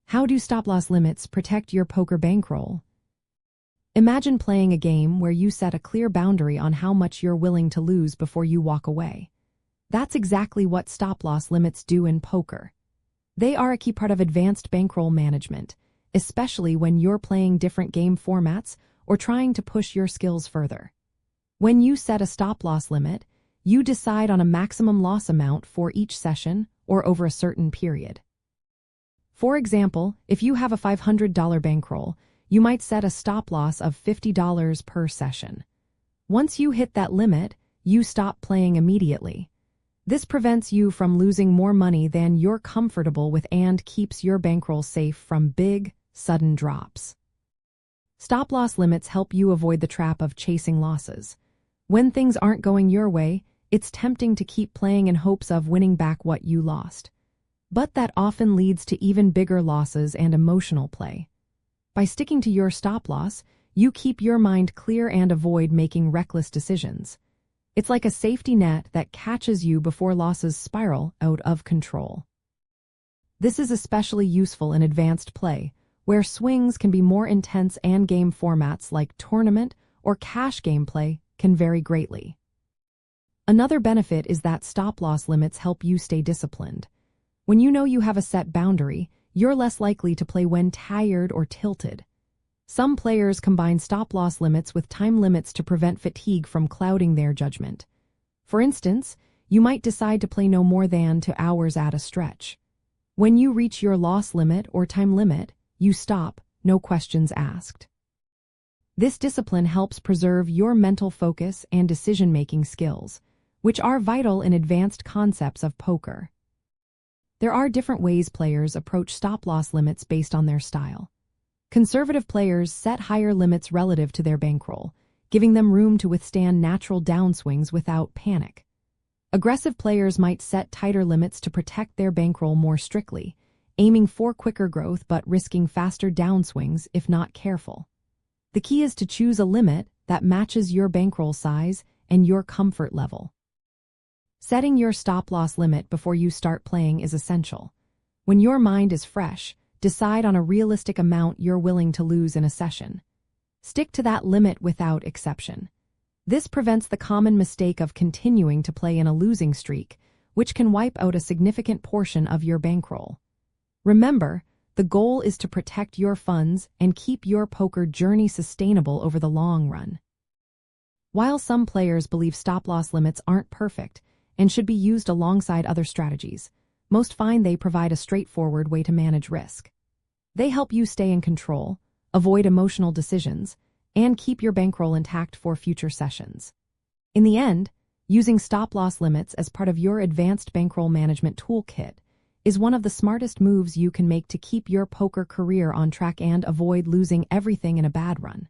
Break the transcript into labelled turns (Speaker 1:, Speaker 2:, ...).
Speaker 1: How do stop-loss limits protect your poker bankroll? Imagine playing a game where you set a clear boundary on how much you're willing to lose before you walk away. That's exactly what stop-loss limits do in poker. They are a key part of advanced bankroll management, especially when you're playing different game formats or trying to push your skills further. When you set a stop-loss limit, you decide on a maximum loss amount for each session or over a certain period. For example, if you have a $500 bankroll, you might set a stop-loss of $50 per session. Once you hit that limit, you stop playing immediately. This prevents you from losing more money than you're comfortable with and keeps your bankroll safe from big, sudden drops. Stop-loss limits help you avoid the trap of chasing losses. When things aren't going your way, it's tempting to keep playing in hopes of winning back what you lost. But that often leads to even bigger losses and emotional play. By sticking to your stop-loss, you keep your mind clear and avoid making reckless decisions. It's like a safety net that catches you before losses spiral out of control. This is especially useful in advanced play, where swings can be more intense and game formats like tournament or cash gameplay can vary greatly. Another benefit is that stop-loss limits help you stay disciplined. When you know you have a set boundary, you're less likely to play when tired or tilted. Some players combine stop-loss limits with time limits to prevent fatigue from clouding their judgment. For instance, you might decide to play no more than 2 hours at a stretch. When you reach your loss limit or time limit, you stop, no questions asked. This discipline helps preserve your mental focus and decision-making skills, which are vital in advanced concepts of poker. There are different ways players approach stop-loss limits based on their style. Conservative players set higher limits relative to their bankroll, giving them room to withstand natural downswings without panic. Aggressive players might set tighter limits to protect their bankroll more strictly, aiming for quicker growth but risking faster downswings if not careful. The key is to choose a limit that matches your bankroll size and your comfort level. Setting your stop-loss limit before you start playing is essential. When your mind is fresh, decide on a realistic amount you're willing to lose in a session. Stick to that limit without exception. This prevents the common mistake of continuing to play in a losing streak, which can wipe out a significant portion of your bankroll. Remember, the goal is to protect your funds and keep your poker journey sustainable over the long run. While some players believe stop-loss limits aren't perfect and should be used alongside other strategies, most find they provide a straightforward way to manage risk. They help you stay in control, avoid emotional decisions, and keep your bankroll intact for future sessions. In the end, using stop-loss limits as part of your advanced bankroll management toolkit is one of the smartest moves you can make to keep your poker career on track and avoid losing everything in a bad run.